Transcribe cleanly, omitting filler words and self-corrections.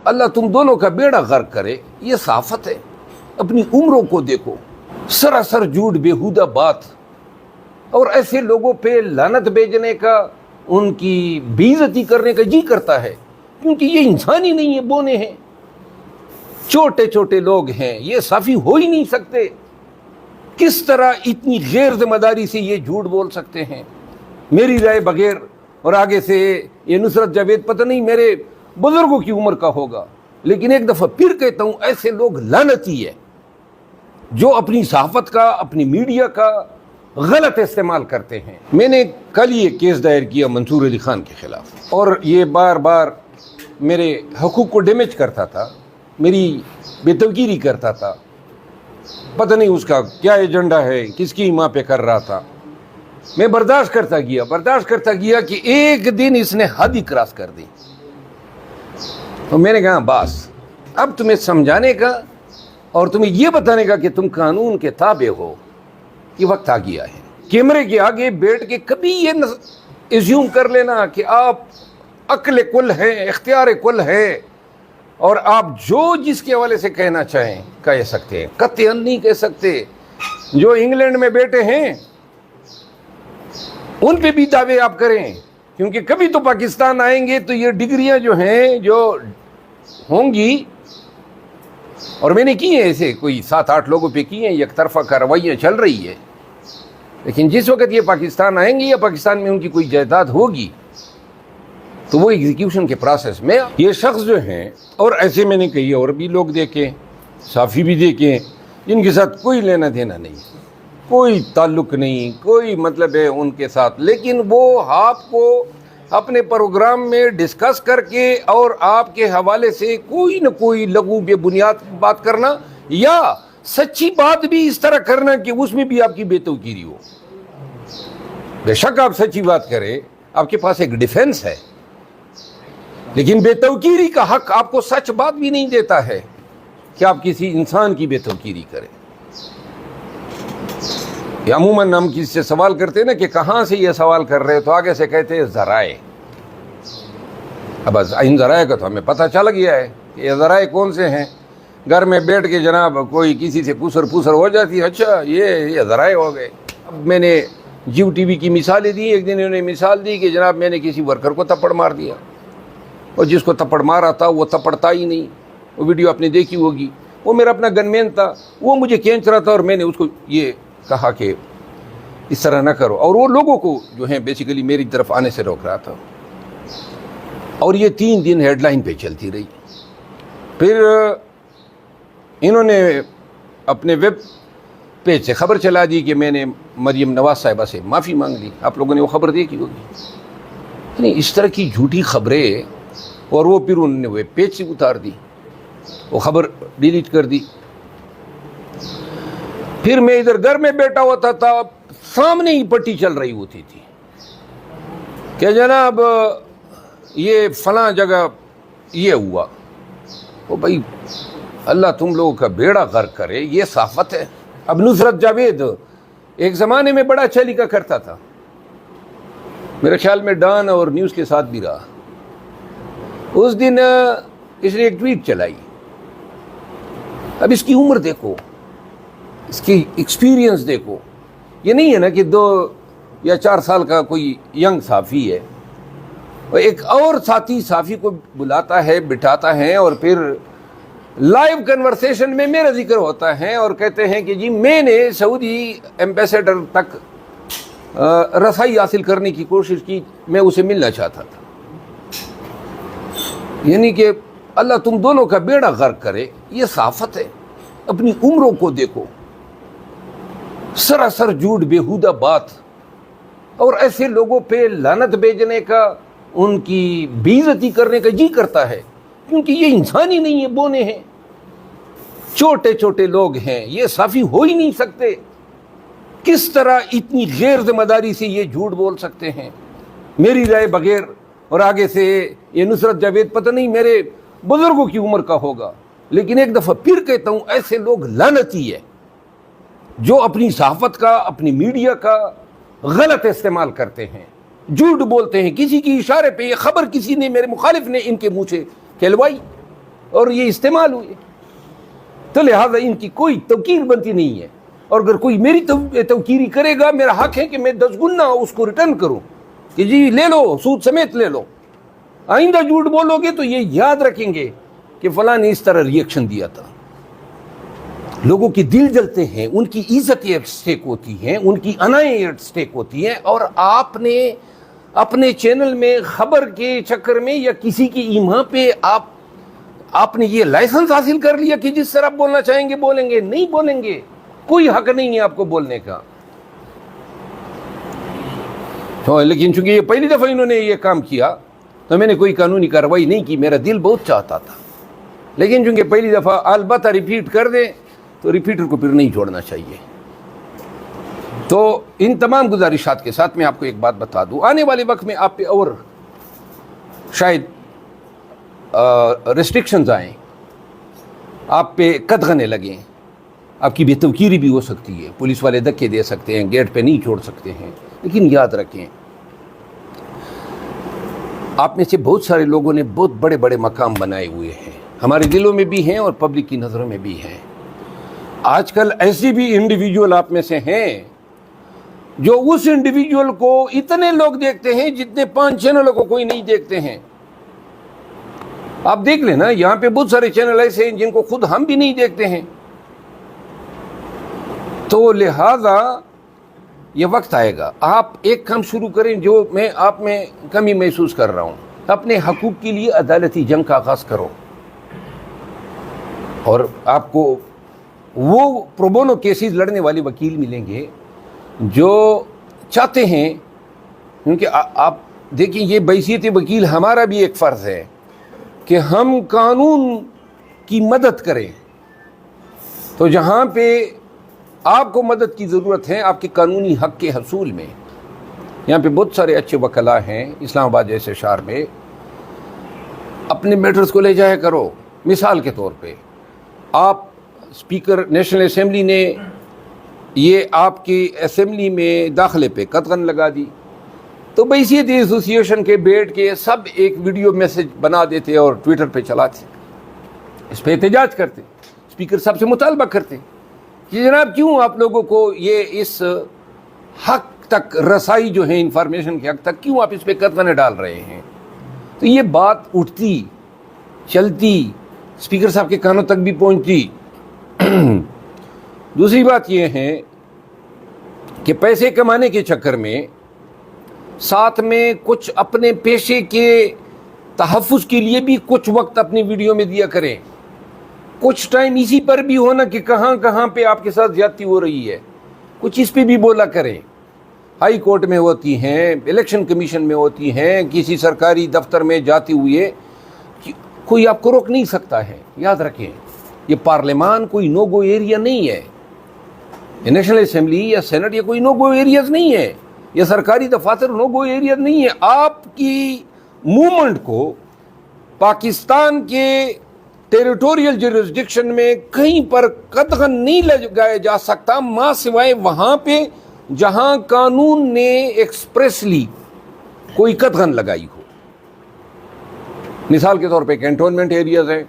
اللہ تم دونوں کا بیڑا غرق کرے، یہ صحافت ہے؟ اپنی عمروں کو دیکھو، سراسر جھوٹ، بیہودہ بات، اور ایسے لوگوں پہ لعنت بھیجنے کا، ان کی بے عزتی کرنے کا جی کرتا ہے، کیونکہ یہ انسان ہی نہیں ہے، بونے ہیں، چھوٹے چھوٹے لوگ ہیں، یہ صافی ہو ہی نہیں سکتے۔ کس طرح اتنی غیر ذمہ داری سے یہ جھوٹ بول سکتے ہیں میری رائے بغیر؟ اور آگے سے یہ نصرت جاوید پتہ نہیں میرے بزرگوں کی عمر کا ہوگا، لیکن ایک دفعہ پھر کہتا ہوں، ایسے لوگ لعنتی ہے جو اپنی صحافت کا، اپنی میڈیا کا غلط استعمال کرتے ہیں۔ میں نے کل یہ کیس دائر کیا منصور علی خان کے خلاف، اور یہ بار بار میرے حقوق کو ڈیمیج کرتا تھا، میری بے توقیری کرتا تھا، پتہ نہیں اس کا کیا ایجنڈا ہے، کس کی ماں پہ کر رہا تھا۔ میں برداشت کرتا گیا کہ ایک دن اس نے حد ہی کراس کر دی، تو میں نے کہا بس اب تمہیں سمجھانے کا اور تمہیں یہ بتانے کا کہ تم قانون کے تابع ہو کہ وقت آ گیا ہے۔ کیمرے کے آگے بیٹھ کے کبھی یہ ایزیوم کر لینا کہ آپ عقل کل ہیں، اختیار کل ہے، اور آپ جو جس کے حوالے سے کہنا چاہیں کہہ سکتے ہیں، قطعاً نہیں کہہ سکتے۔ جو انگلینڈ میں بیٹھے ہیں ان پہ بھی دعوے آپ کریں، کیونکہ کبھی تو پاکستان آئیں گے تو یہ ڈگریاں جو ہیں جو ہوں گی، اور میں نے کی ہیں ایسے کوئی 7-8 لوگوں پہ کی ہیں، یک طرفہ کارروائیاں چل رہی ہے، لیکن جس وقت یہ پاکستان آئیں گے یا پاکستان میں ان کی کوئی جائیداد ہوگی تو وہ ایگزیکیوشن کے پروسیس میں یہ شخص جو ہیں، اور ایسے میں نے کہی اور بھی لوگ دیکھیں، صحافی بھی دیکھیں، جن کے ساتھ کوئی لینا دینا نہیں، کوئی تعلق نہیں، کوئی مطلب ہے ان کے ساتھ، لیکن وہ آپ کو اپنے پروگرام میں ڈسکس کر کے اور آپ کے حوالے سے کوئی نہ کوئی لغو بے بنیاد بات کرنا، یا سچی بات بھی اس طرح کرنا کہ اس میں بھی آپ کی بے توقیری ہو۔ بے شک آپ سچی بات کریں، آپ کے پاس ایک ڈیفنس ہے، لیکن بے توقیری کا حق آپ کو سچ بات بھی نہیں دیتا ہے کہ آپ کسی انسان کی بے توقیری کریں۔ یہ عموماً ہم کسی سے سوال کرتے ہیں نا کہ کہاں سے یہ سوال کر رہے، تو آگے سے کہتے ہیں ذرائع۔ اب ان ذرائع کا تو ہمیں پتہ چل گیا ہے کہ یہ ذرائع کون سے ہیں۔ گھر میں بیٹھ کے جناب کوئی کسی سے پوسر ہو جاتی ہے، اچھا یہ ذرائع ہو گئے۔ اب میں نے جیو ٹی وی کی مثالیں دی، ایک دن انہوں نے مثال دی کہ جناب میں نے کسی ورکر کو تھپڑ مار دیا، اور جس کو تھپڑ مارا تھا وہ تھپڑتا ہی نہیں، وہ ویڈیو آپ نے دیکھی ہوگی، وہ میرا اپنا گن مین تھا، وہ مجھے کھینچ رہا تھا، اور میں نے اس کو یہ کہا کہ اس طرح نہ کرو، اور وہ لوگوں کو جو ہیں بیسیکلی میری طرف آنے سے روک رہا تھا، اور یہ 3 دن ہیڈ لائن پہ چلتی رہی۔ پھر انہوں نے اپنے ویب پیج سے خبر چلا دی کہ میں نے مریم نواز صاحبہ سے معافی مانگ لی، آپ لوگوں نے وہ خبر دیکھی ہوگی۔ یعنی اس طرح کی جھوٹی خبریں، اور وہ پھر انہوں نے ویب پیج سے اتار دی، وہ خبر ڈیلیٹ کر دی۔ پھر میں ادھر گھر میں بیٹھا ہوتا تھا، سامنے ہی پٹی چل رہی ہوتی تھی کہ جناب یہ فلاں جگہ یہ ہوا۔ وہ بھائی اللہ تم لوگوں کا بیڑا غرق کرے، یہ صحافت ہے؟ اب نصرت جاوید ایک زمانے میں بڑا اچھا لکھا کرتا تھا، میرے خیال میں ڈان اور نیوز کے ساتھ بھی رہا۔ اس دن اس نے ایک ٹویٹ چلائی، اب اس کی عمر دیکھو، اس کی ایکسپیرینس دیکھو، یہ نہیں ہے نا کہ 2 یا 4 سال کا کوئی ینگ صحافی ہے، اور ایک اور ساتھی صحافی کو بلاتا ہے، بٹھاتا ہے، اور پھر لائیو کنورسیشن میں میرا ذکر ہوتا ہے، اور کہتے ہیں کہ جی میں نے سعودی ایمبیسیڈر تک رسائی حاصل کرنے کی کوشش کی، میں اسے ملنا چاہتا تھا۔ یعنی کہ اللہ تم دونوں کا بیڑا غرق کرے، یہ صحافت ہے؟ اپنی عمروں کو دیکھو، سراسر جھوٹ، بیہودہ بات، اور ایسے لوگوں پہ لعنت بھیجنے کا، ان کی بے عزتی کرنے کا جی کرتا ہے، کیونکہ یہ انسان ہی نہیں ہے، بونے ہیں، چھوٹے چھوٹے لوگ ہیں، یہ صافی ہو ہی نہیں سکتے۔ کس طرح اتنی غیر ذمہ داری سے یہ جھوٹ بول سکتے ہیں میری رائے بغیر؟ اور آگے سے یہ نصرت جاوید پتہ نہیں میرے بزرگوں کی عمر کا ہوگا، لیکن ایک دفعہ پھر کہتا ہوں، ایسے لوگ لعنتی ہے جو اپنی صحافت کا، اپنی میڈیا کا غلط استعمال کرتے ہیں، جھوٹ بولتے ہیں، کسی کی اشارے پہ یہ خبر کسی نے، میرے مخالف نے ان کے منہ سے کہلوائی، اور یہ استعمال ہوئے. تو لہٰذا ان کی کوئی توقیر بنتی نہیں ہے. اور اگر کوئی میری توقیری کرے گا، میرا حق ہے کہ میں 10 گنا اس کو ریٹرن کروں کہ جی لے لو، سود سمیت لے لو. آئندہ جھوٹ بولو گے تو یہ یاد رکھیں گے کہ فلاں نے اس طرح ریئیکشن دیا تھا. لوگوں کے دل جلتے ہیں، ان کی عزت ایٹ سٹیک ہوتی ہیں، ان کی انائیں ایٹ سٹیک ہوتی ہیں. اور آپ نے اپنے چینل میں خبر کے چکر میں یا کسی کی ایما پہ آپ نے یہ لائسنس حاصل کر لیا کہ جس طرح بولنا چاہیں گے بولیں گے. نہیں بولیں گے، کوئی حق نہیں ہے آپ کو بولنے کا. لیکن چونکہ یہ پہلی دفعہ انہوں نے یہ کام کیا تو میں نے کوئی قانونی کارروائی نہیں کی. میرا دل بہت چاہتا تھا، لیکن چونکہ پہلی دفعہ البتہ ریپیٹ کر دیں تو ریپیٹر کو پھر نہیں چھوڑنا چاہیے. تو ان تمام گزارشات کے ساتھ میں آپ کو ایک بات بتا دوں، آنے والے وقت میں آپ پہ اور شاید ریسٹرکشنز آئیں، آپ پہ قدغنے لگیں، آپ کی بے توقیری بھی ہو سکتی ہے. پولیس والے دھکے دے سکتے ہیں، گیٹ پہ نہیں چھوڑ سکتے ہیں. لیکن یاد رکھیں، آپ میں سے بہت سارے لوگوں نے بہت بڑے بڑے مقام بنائے ہوئے ہیں، ہمارے دلوں میں بھی ہیں اور پبلک کی نظروں میں بھی ہیں. آج کل ایسی بھی انڈیویجول آپ میں سے ہیں جو اس انڈیویجول کو اتنے لوگ دیکھتے ہیں جتنے 5 چینلوں کو کوئی نہیں دیکھتے ہیں. آپ دیکھ لیں نا، یہاں پہ بہت سارے چینل ایسے ہیں جن کو خود ہم بھی نہیں دیکھتے ہیں. تو لہذا یہ وقت آئے گا، آپ ایک کام شروع کریں جو میں آپ میں کمی محسوس کر رہا ہوں. اپنے حقوق کے لیے عدالتی جنگ کا آغاز کرو، اور آپ کو وہ پروبونو کیسز لڑنے والے وکیل ملیں گے جو چاہتے ہیں. کیونکہ آپ دیکھیں، یہ بحیثیت وکیل ہمارا بھی ایک فرض ہے کہ ہم قانون کی مدد کریں. تو جہاں پہ آپ کو مدد کی ضرورت ہے آپ کے قانونی حق کے حصول میں، یہاں پہ بہت سارے اچھے وکلاء ہیں اسلام آباد جیسے شہر میں. اپنے میٹرز کو لے جایا کرو. مثال کے طور پہ آپ اسپیکر نیشنل اسمبلی نے یہ آپ کی اسمبلی میں داخلے پہ قدغن لگا دی، تو بحیثیت ایسوسیشن کے بیٹھ کے سب ایک ویڈیو میسج بنا دیتے اور ٹویٹر پہ چلاتے، اس پہ احتجاج کرتے. اسپیکر صاحب سے مطالبہ کرتے کہ جناب کیوں آپ لوگوں کو یہ اس حق تک رسائی جو ہے انفارمیشن کے حق تک، کیوں آپ اس پہ قدغنیں ڈال رہے ہیں. تو یہ بات اٹھتی چلتی، اسپیکر صاحب کے کانوں تک بھی پہنچتی. دوسری بات یہ ہے کہ پیسے کمانے کے چکر میں ساتھ میں کچھ اپنے پیشے کے تحفظ کے لیے بھی کچھ وقت اپنی ویڈیو میں دیا کریں. کچھ ٹائم اسی پر بھی ہونا کہ کہاں کہاں پہ آپ کے ساتھ زیادتی ہو رہی ہے، کچھ اس پہ بھی بولا کریں. ہائی کورٹ میں ہوتی ہیں، الیکشن کمیشن میں ہوتی ہیں، کسی سرکاری دفتر میں جاتے ہوئے کوئی آپ کو روک نہیں سکتا ہے. یاد رکھیں، یہ پارلیمان کوئی نو گو ایریا نہیں ہے، یہ نیشنل اسمبلی یا سینٹ یہ کوئی نو گو ایریاز نہیں ہے، یہ سرکاری دفاتر نو گو ایریا نہیں ہے. آپ کی موومنٹ کو پاکستان کے ٹیریٹوریل جورسڈکشن میں کہیں پر قدغن نہیں لگایا جا سکتا، ماں سوائے وہاں پہ جہاں قانون نے ایکسپریسلی کوئی قدغن لگائی ہو. مثال کے طور پہ کینٹونمنٹ ایریاز ہیں.